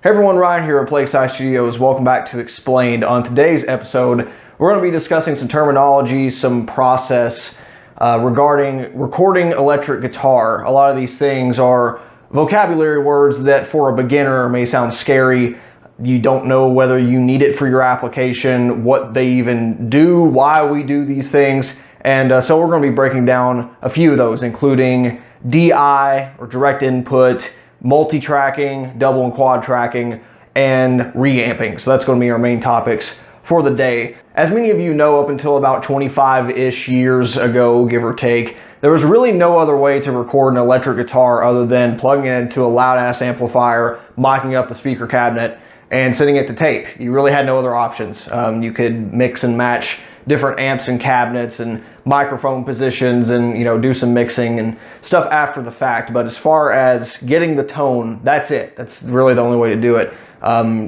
Hey everyone, Ryan here at Plague Scythe Studios. Welcome back to Explained. On today's episode, we're going to be discussing some terminology, some process regarding recording electric guitar. A lot of these things are vocabulary words that for a beginner may sound scary. You don't know whether you need it for your application, what they even do, why we do these things. And so we're going to be breaking down a few of those, including DI or direct input, multi-tracking, double and quad tracking, and reamping. So that's going to be our main topics for the day. As many of you know, up until about 25-ish years ago, give or take, there was really no other way to record an electric guitar other than plugging it into a loud-ass amplifier, micing up the speaker cabinet, and sending it to tape. You really had no other options. You could mix and match different amps and cabinets and microphone positions and, you know, do some mixing and stuff after the fact. But as far as getting the tone, that's it. That's really the only way to do it.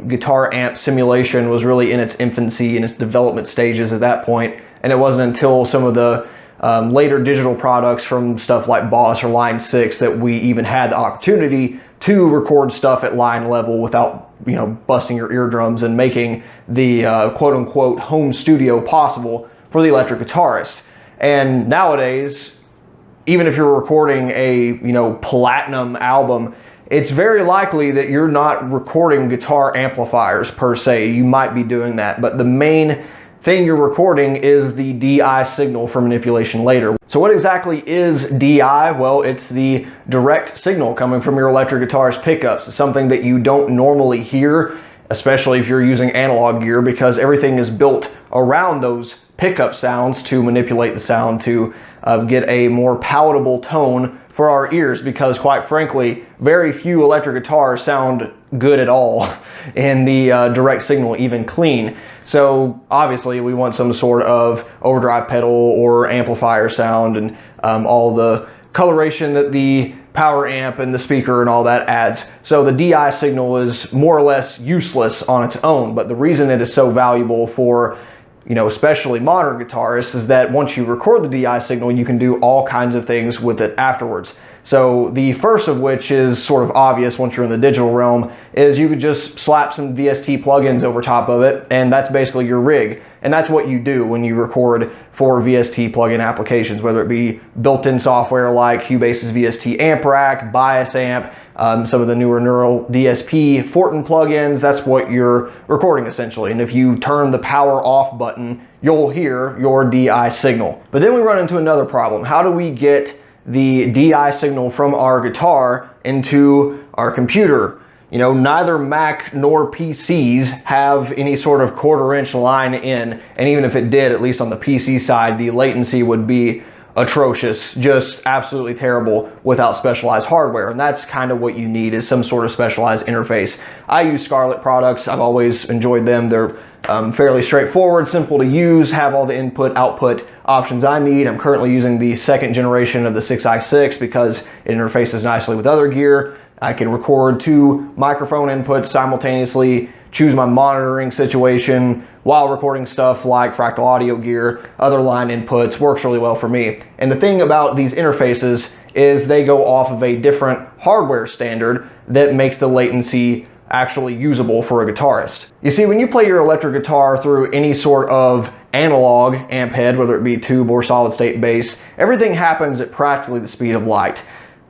Guitar amp simulation was really in its infancy, in its development stages at that point. And it wasn't until some of the later digital products from stuff like Boss or Line 6 that we even had the opportunity to record stuff at line level without, you know, busting your eardrums and making the quote-unquote home studio possible for the electric guitarist. And nowadays, even if you're recording a, you know, platinum album, it's very likely that you're not recording guitar amplifiers per se. You might be doing that, but the main thing you're recording is the DI signal for manipulation later. So what exactly is DI? Well, it's the direct signal coming from your electric guitar's pickups. It's something that you don't normally hear, especially if you're using analog gear, because everything is built around those pickup sounds to manipulate the sound to get a more palatable tone for our ears, because quite frankly, very few electric guitars sound good at all in the direct signal, even clean. So obviously we want some sort of overdrive pedal or amplifier sound and all the coloration that the power amp and the speaker and all that adds. So the DI signal is more or less useless on its own, but the reason it is so valuable for, you know, especially modern guitarists, is that once you record the DI signal, you can do all kinds of things with it afterwards. So the first of which is sort of obvious once you're in the digital realm, is you could just slap some VST plugins over top of it, and that's basically your rig. And that's what you do when you record for VST plugin applications, whether it be built-in software like Cubase's VST amp rack, bias amp, some of the newer Neural DSP Fortin plugins. That's what you're recording essentially. And if you turn the power off button, you'll hear your DI signal. But then we run into another problem. How do we get the DI signal from our guitar into our computer? You know, neither Mac nor PCs have any sort of quarter-inch line in, and even if it did, at least on the PC side, the latency would be atrocious, just absolutely terrible without specialized hardware. And that's kind of what you need, is some sort of specialized interface. I use Scarlett products. I've always enjoyed them. They're fairly straightforward, simple to use, have all the input output options I need. I'm currently using the second generation of the 6i6 because it interfaces nicely with other gear. I can record 2 microphone inputs simultaneously, choose my monitoring situation while recording stuff like Fractal audio gear, other line inputs. Works really well for me. And the thing about these interfaces is they go off of a different hardware standard that makes the latency actually usable for a guitarist. You see, when you play your electric guitar through any sort of analog amp head, whether it be tube or solid state bass, everything happens at practically the speed of light.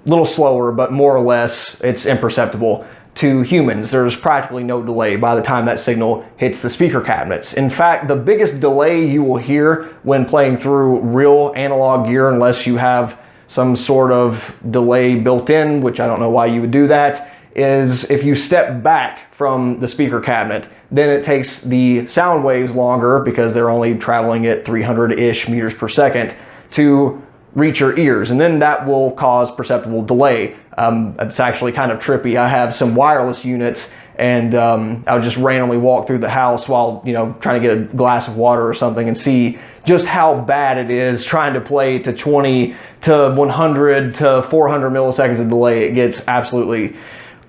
A little slower, but more or less it's imperceptible to humans. There's practically no delay by the time that signal hits the speaker cabinets. In fact, the biggest delay you will hear when playing through real analog gear, unless you have some sort of delay built in, which I don't know why you would do that, is if you step back from the speaker cabinet. Then it takes the sound waves longer, because they're only traveling at 300-ish meters per second, to reach your ears, and then that will cause perceptible delay. It's actually kind of trippy. I have some wireless units, and I would just randomly walk through the house while, you know, trying to get a glass of water or something, and see just how bad it is trying to play to 20 to 100 to 400 milliseconds of delay. It gets absolutely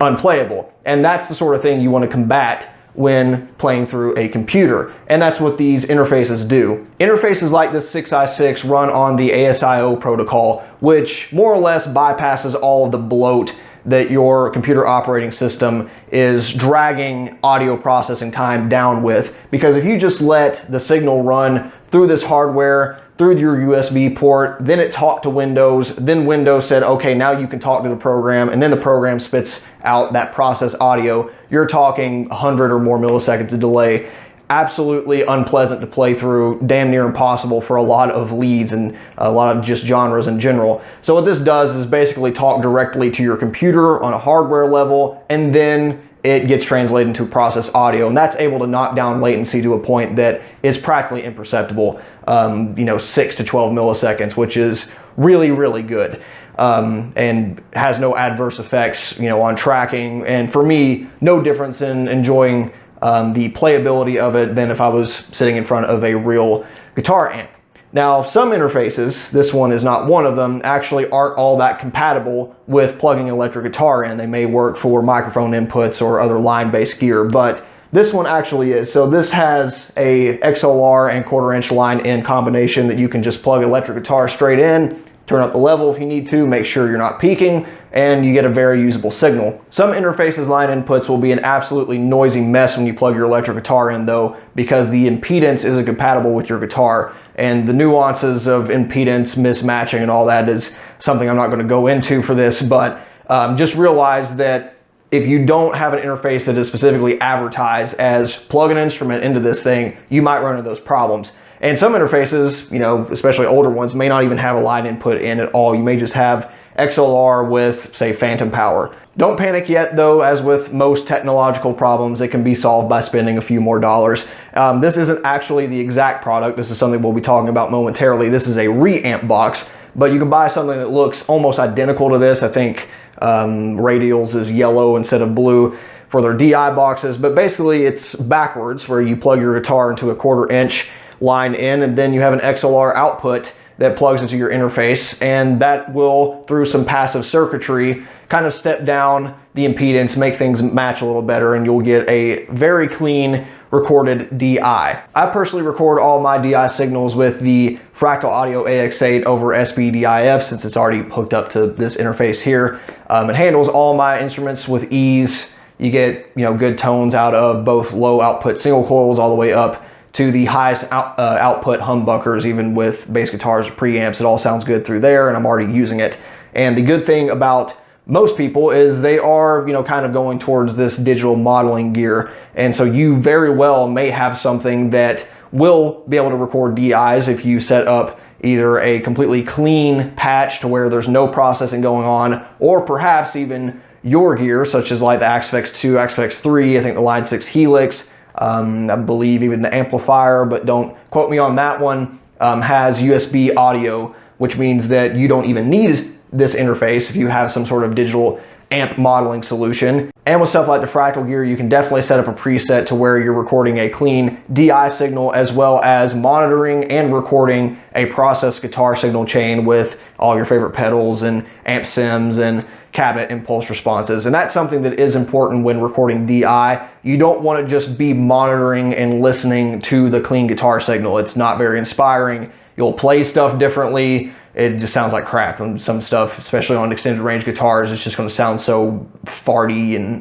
unplayable. And that's the sort of thing you want to combat when playing through a computer. And that's what these interfaces do. Interfaces like this 6i6 run on the ASIO protocol, which more or less bypasses all of the bloat that your computer operating system is dragging audio processing time down with. Because if you just let the signal run through this hardware, through your USB port, then it talked to Windows, then Windows said, okay, now you can talk to the program, and then the program spits out that process audio, you're talking 100 or more milliseconds of delay. Absolutely unpleasant to play through, damn near impossible for a lot of leads and a lot of just genres in general. So what this does is basically talk directly to your computer on a hardware level, and then it gets translated into process audio, and that's able to knock down latency to a point that is practically imperceptible, 6 to 12 milliseconds, which is really, really good. And has no adverse effects, on tracking, and for me, no difference in enjoying the playability of it than if I was sitting in front of a real guitar amp. Now, some interfaces, this one is not one of them, actually aren't all that compatible with plugging an electric guitar in. They may work for microphone inputs or other line-based gear, but this one actually is. So this has a XLR and 1/4-inch line in combination that you can just plug electric guitar straight in, turn up the level if you need to, make sure you're not peaking, and you get a very usable signal. Some interfaces line inputs will be an absolutely noisy mess when you plug your electric guitar in though, because the impedance isn't compatible with your guitar. And the nuances of impedance mismatching and all that is something I'm not going to go into for this, but just realize that if you don't have an interface that is specifically advertised as plug an instrument into this thing, you might run into those problems. And some interfaces, especially older ones, may not even have a line input in at all. You may just have XLR with, say, phantom power. Don't panic yet though, as with most technological problems, it can be solved by spending a few more dollars. This isn't actually the exact product. This is something we'll be talking about momentarily. This is a Reamp box, but you can buy something that looks almost identical to this. I think Radial's is yellow instead of blue for their DI boxes, but basically it's backwards, where you plug your guitar into a 1/4-inch line in, and then you have an XLR output that plugs into your interface, and that will, through some passive circuitry, kind of step down the impedance, make things match a little better, and you'll get a very clean recorded DI. I personally record all my DI signals with the Fractal Audio AX8 over SPDIF, since it's already hooked up to this interface here. It handles all my instruments with ease. You get good tones out of both low output single coils all the way up to the highest output humbuckers, even with bass guitars or preamps. It all sounds good through there, and I'm already using it. And the good thing about most people is they are, kind of going towards this digital modeling gear. And so you very well may have something that will be able to record DIs if you set up either a completely clean patch to where there's no processing going on, or perhaps even your gear, such as like the Axe-Fx 2, Axe-Fx 3, I think the Line 6 Helix, I believe even the amplifier, but don't quote me on that one, has USB audio, which means that you don't even need this interface if you have some sort of digital amp modeling solution. And with stuff like the Fractal gear, you can definitely set up a preset to where you're recording a clean DI signal, as well as monitoring and recording a processed guitar signal chain with all your favorite pedals and amp sims and cabinet impulse responses. And that's something that is important when recording DI. You don't want to just be monitoring and listening to the clean guitar signal. It's not very inspiring. You'll play stuff differently. It just sounds like crap. And some stuff, especially on extended range guitars, it's just going to sound so farty and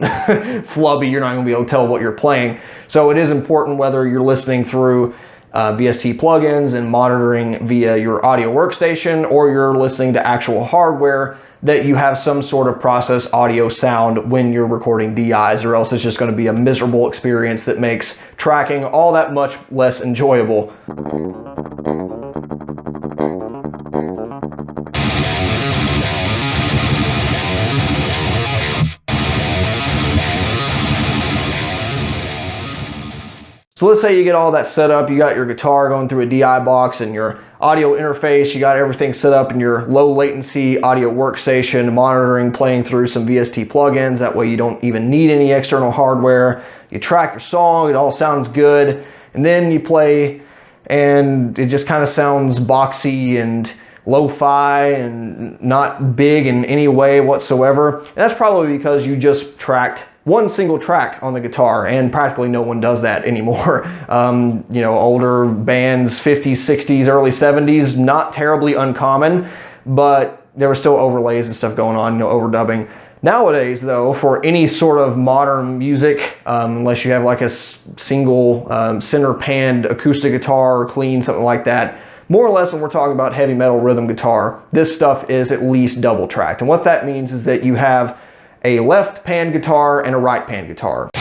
flubby, you're not going to be able to tell what you're playing. So it is important, whether you're listening through VST plugins and monitoring via your audio workstation, or you're listening to actual hardware, that you have some sort of process audio sound when you're recording DIs, or else it's just going to be a miserable experience that makes tracking all that much less enjoyable. So let's say you get all that set up, you got your guitar going through a DI box and your audio interface, you got everything set up in your low latency audio workstation, monitoring, playing through some VST plugins, that way you don't even need any external hardware. You track your song, it all sounds good, and then you play and it just kind of sounds boxy and lo-fi and not big in any way whatsoever. And that's probably because you just tracked one single track on the guitar, and practically no one does that anymore. Older bands, 50s, 60s, early 70s, not terribly uncommon, but there were still overlays and stuff going on, overdubbing. Nowadays, though, for any sort of modern music, unless you have like a single center panned acoustic guitar or clean, something like that, more or less when we're talking about heavy metal rhythm guitar, this stuff is at least double tracked. And what that means is that you have a left pan guitar and a right pan guitar.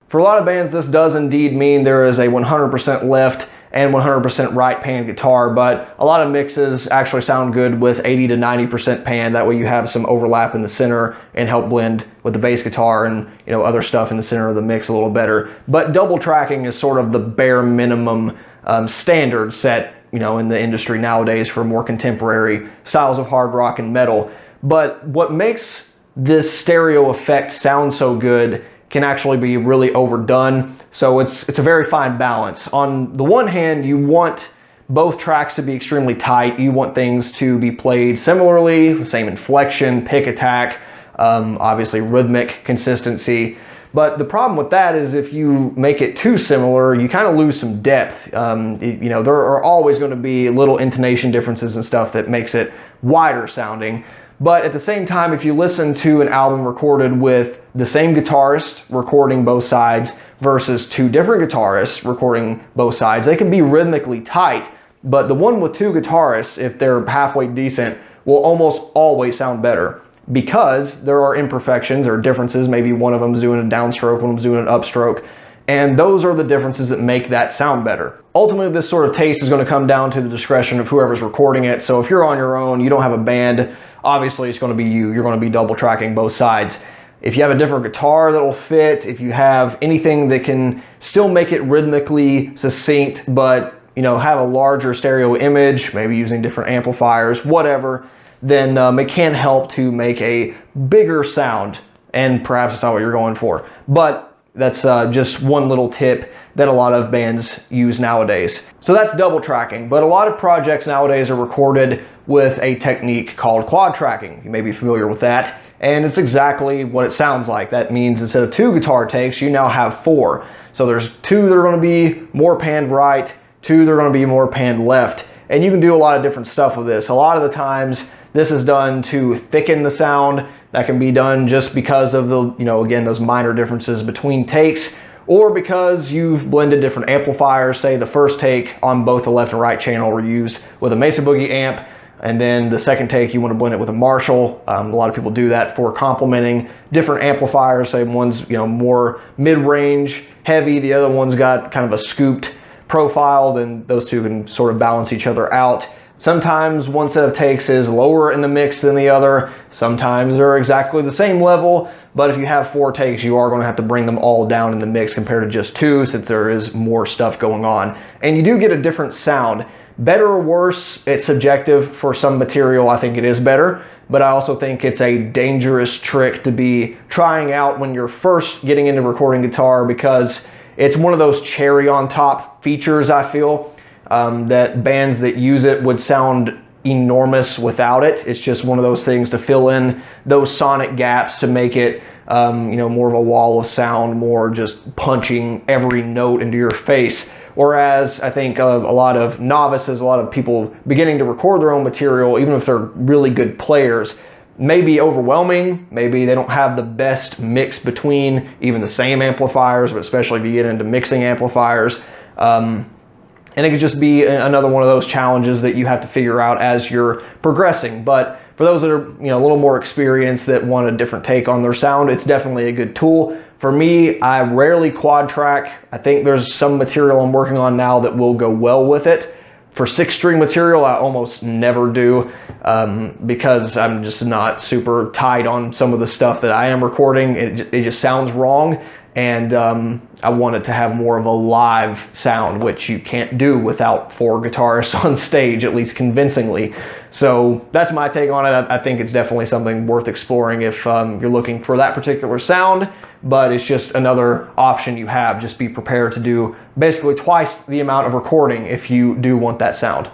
For a lot of bands, this does indeed mean there is a 100% left and 100% right pan guitar, but a lot of mixes actually sound good with 80 to 90% pan. That way you have some overlap in the center and help blend with the bass guitar and other stuff in the center of the mix a little better. But double tracking is sort of the bare minimum standard set in the industry nowadays for more contemporary styles of hard rock and metal. But what makes this stereo effect sound so good can actually be really overdone. So it's a very fine balance. On the one hand, you want both tracks to be extremely tight. You want things to be played similarly, same inflection, pick attack, obviously rhythmic consistency. But the problem with that is if you make it too similar, you kind of lose some depth. There are always going to be little intonation differences and stuff that makes it wider sounding. But at the same time, if you listen to an album recorded with the same guitarist recording both sides versus two different guitarists recording both sides, they can be rhythmically tight, but the one with two guitarists, if they're halfway decent, will almost always sound better because there are imperfections or differences. Maybe one of them's doing a downstroke, one of them's doing an upstroke, and those are the differences that make that sound better. Ultimately, this sort of taste is going to come down to the discretion of whoever's recording it. So if you're on your own, you don't have a band, obviously it's going to be you're going to be double tracking both sides. If you have a different guitar that'll fit, if you have anything that can still make it rhythmically succinct, but have a larger stereo image, maybe using different amplifiers, whatever, then it can help to make a bigger sound, and perhaps it's not what you're going for. But that's just one little tip that a lot of bands use nowadays. So that's double tracking, but a lot of projects nowadays are recorded with a technique called quad tracking. You may be familiar with that, and it's exactly what it sounds like. That means instead of two guitar takes, you now have four. So there's two that are going to be more panned right, two that are going to be more panned left, and you can do a lot of different stuff with this. A lot of the times this is done to thicken the sound. That can be done just because of the, again, those minor differences between takes, or because you've blended different amplifiers. Say the first take on both the left and right channel were used with a Mesa Boogie amp, and then the second take you want to blend it with a Marshall. A lot of people do that for complementing different amplifiers. Say one's more mid-range heavy, the other one's got kind of a scooped profile, then those two can sort of balance each other out. Sometimes one set of takes is lower in the mix than the other. Sometimes they're exactly the same level, but if you have four takes, you are going to have to bring them all down in the mix compared to just two, since there is more stuff going on. And you do get a different sound. Better or worse, it's subjective. For some material, I think it is better, but I also think it's a dangerous trick to be trying out when you're first getting into recording guitar, because it's one of those cherry on top features, I feel. That bands that use it would sound enormous without it. It's just one of those things to fill in those sonic gaps to make it more of a wall of sound, more just punching every note into your face. Whereas I think a lot of novices, a lot of people beginning to record their own material, even if they're really good players, may be overwhelming. Maybe they don't have the best mix between even the same amplifiers, but especially if you get into mixing amplifiers. And it could just be another one of those challenges that you have to figure out as you're progressing. But for those that are a little more experienced, that want a different take on their sound, it's definitely a good tool. For me, I rarely quad track. I think there's some material I'm working on now that will go well with it. For 6-string material, I almost never do, because I'm just not super tight on some of the stuff that I am recording. It just sounds wrong. And I want it to have more of a live sound, which you can't do without 4 guitarists on stage, at least convincingly. So that's my take on it. I think it's definitely something worth exploring if you're looking for that particular sound. but it's just another option you have. Just be prepared to do basically twice the amount of recording if you do want that sound.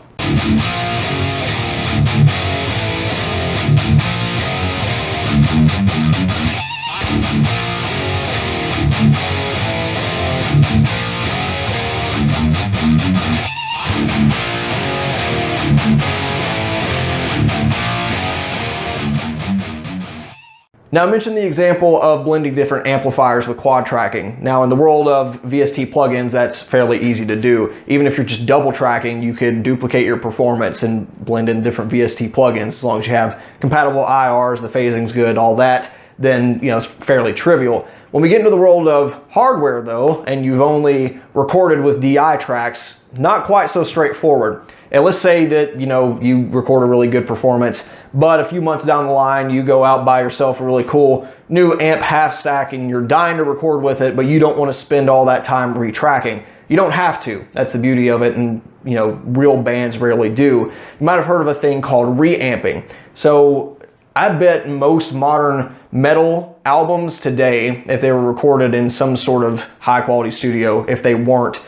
Now, I mentioned the example of blending different amplifiers with quad tracking. Now, in the world of VST plugins, that's fairly easy to do. Even if you're just double tracking, you could duplicate your performance and blend in different VST plugins. As long as you have compatible IRs, the phasing's good, all that, then it's fairly trivial. When we get into the world of hardware though, and you've only recorded with DI tracks, not quite so straightforward. And let's say that you record a really good performance, but a few months down the line you go out, buy yourself a really cool new amp half stack and you're dying to record with it, but you don't want to spend all that time retracking. You don't have to. That's the beauty of it, and real bands rarely do. You might have heard of a thing called reamping. So I bet most modern metal albums today, if they were recorded in some sort of high quality studio, if they weren't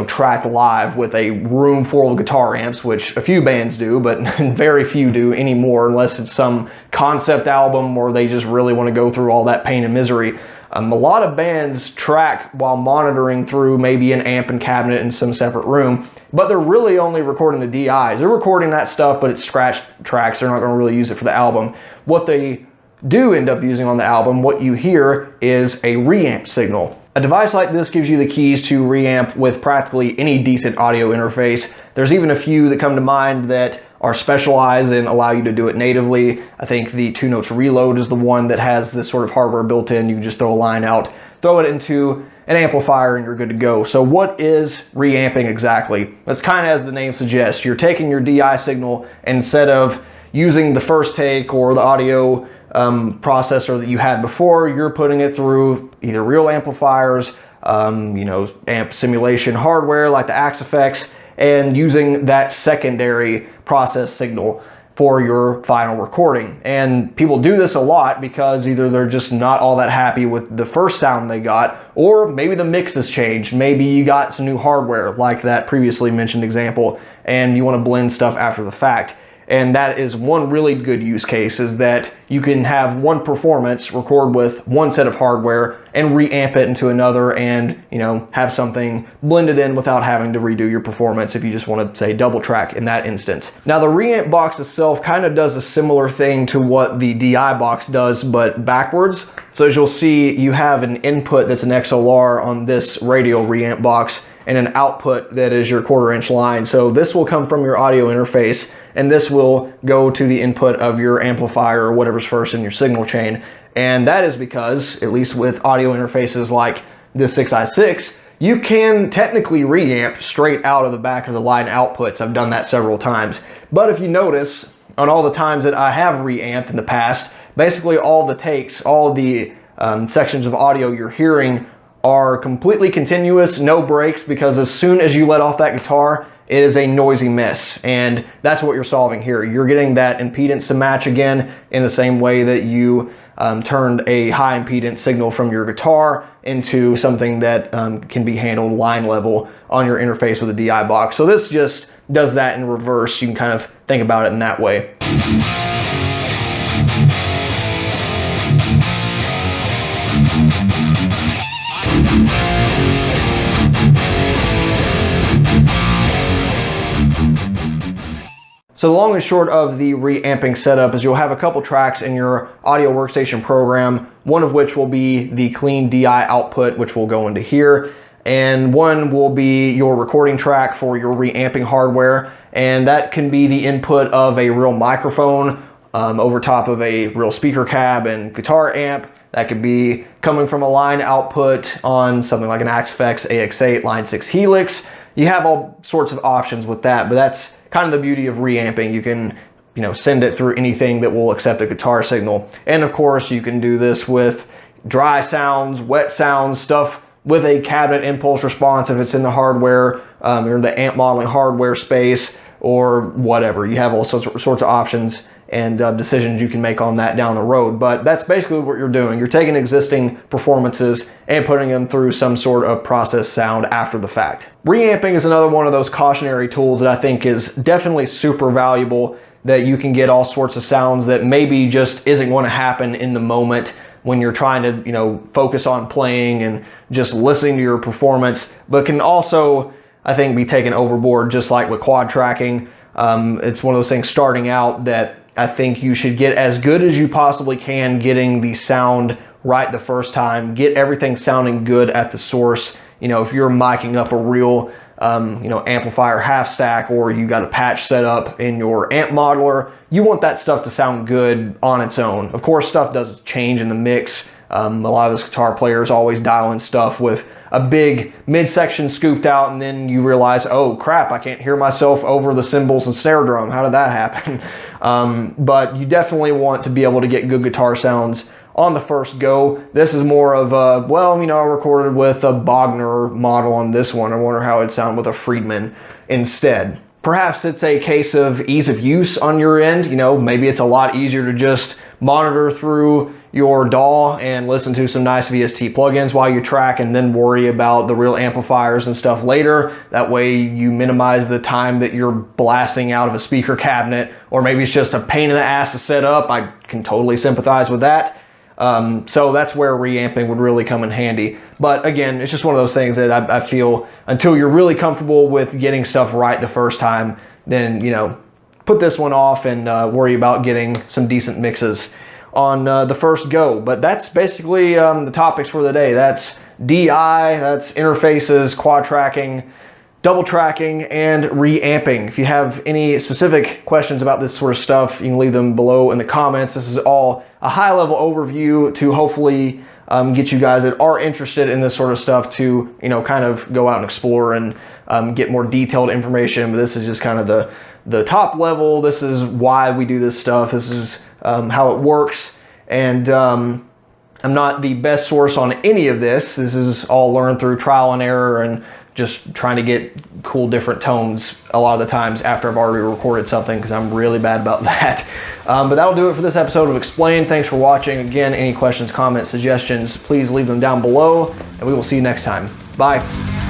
tracked live with a room full of guitar amps, which a few bands do, but very few do anymore, unless it's some concept album or they just really want to go through all that pain and misery. A lot of bands track while monitoring through maybe an amp and cabinet in some separate room, but they're really only recording the DIs. They're recording that stuff, but it's scratch tracks. They're not going to really use it for the album. What they do end up using on the album, what you hear is a reamp signal. A device like this gives you the keys to reamp with practically any decent audio interface. There's even a few that come to mind that are specialized and allow you to do it natively. I think the 2 Notes Reload is the one that has this sort of hardware built in. You can just throw a line out, throw it into an amplifier, and you're good to go. So what is reamping exactly? That's kind of as the name suggests. You're taking your DI signal, and instead of using the first take or the audio processor that you had before, you're putting it through either real amplifiers, amp simulation hardware like the Axe effects, and using that secondary process signal for your final recording. And people do this a lot because either they're just not all that happy with the first sound they got, or maybe the mix has changed. Maybe you got some new hardware like that previously mentioned example, and you want to blend stuff after the fact. And that is one really good use case, is that you can have one performance, record with one set of hardware, and reamp it into another, and have something blended in without having to redo your performance if you just want to say double track in that instance. Now the reamp box itself kind of does a similar thing to what the DI box does, but backwards. So as you'll see, you have an input that's an XLR on this radio reamp box, and an output that is your 1/4 inch line. So this will come from your audio interface, and this will go to the input of your amplifier or whatever's first in your signal chain. And that is because, at least with audio interfaces like this 6i6, you can technically reamp straight out of the back of the line outputs. I've done that several times. But if you notice, on all the times that I have reamped in the past, basically all the takes, all the sections of audio you're hearing are completely continuous, no breaks, because as soon as you let off that guitar, it is a noisy mess. And that's what you're solving here. You're getting that impedance to match again in the same way that you turned a high impedance signal from your guitar into something that can be handled line level on your interface with a DI box. So this just does that in reverse. You can kind of think about it in that way. So the long and short of the reamping setup is you'll have a couple tracks in your audio workstation program, one of which will be the clean DI output, which will go into here, and one will be your recording track for your reamping hardware, and that can be the input of a real microphone over top of a real speaker cab and guitar amp. That could be coming from a line output on something like an Axe Effects AX8 Line 6 Helix. You have all sorts of options with that, but that's kind of the beauty of reamping. You can, send it through anything that will accept a guitar signal. And of course, you can do this with dry sounds, wet sounds, stuff with a cabinet impulse response if it's in the hardware or the amp modeling hardware space or whatever. You have all sorts of options and decisions you can make on that down the road. But that's basically what you're doing. You're taking existing performances and putting them through some sort of process sound after the fact. Reamping is another one of those cautionary tools that I think is definitely super valuable, that you can get all sorts of sounds that maybe just isn't going to happen in the moment when you're trying to, you know, focus on playing and just listening to your performance, but can also, I think, be taken overboard, just like with quad tracking. It's one of those things starting out that I think you should get as good as you possibly can getting the sound right the first time. Get everything sounding good at the source. You know, if you're miking up a real you know, amplifier half stack, or you got a patch set up in your amp modeler, you want that stuff to sound good on its own. Of course, stuff does change in the mix. A lot of those guitar players always dial in stuff with a big midsection scooped out, and then you realize, oh crap, I can't hear myself over the cymbals and snare drum. How did that happen? But you definitely want to be able to get good guitar sounds on the first go. This is more of a, well, you know, I recorded with a Bogner model on this one. I wonder how it'd sound with a Friedman instead. Perhaps it's a case of ease of use on your end. You know, maybe it's a lot easier to just monitor through your DAW and listen to some nice VST plugins while you track, and then worry about the real amplifiers and stuff later. That way you minimize the time that you're blasting out of a speaker cabinet, or maybe it's just a pain in the ass to set up. I can totally sympathize with that. So that's where reamping would really come in handy. But again, it's just one of those things that I feel, until you're really comfortable with getting stuff right the first time, then, you know, put this one off and worry about getting some decent mixes on the first go. But that's basically the topics for the day. That's DI, that's interfaces, quad tracking, double tracking, and reamping. If you have any specific questions about this sort of stuff, you can leave them below in the comments. This is all a high-level overview to hopefully get you guys that are interested in this sort of stuff to, you know, kind of go out and explore and get more detailed information. But this is just kind of the top level. This is why we do this stuff. This is how it works. And I'm not the best source on any of this. This is all learned through trial and error and just trying to get cool different tones a lot of the times after I've already recorded something, because I'm really bad about that. But that'll do it for this episode of Explain. Thanks for watching. Again, any questions, comments, suggestions, please leave them down below, and we will see you next time. Bye.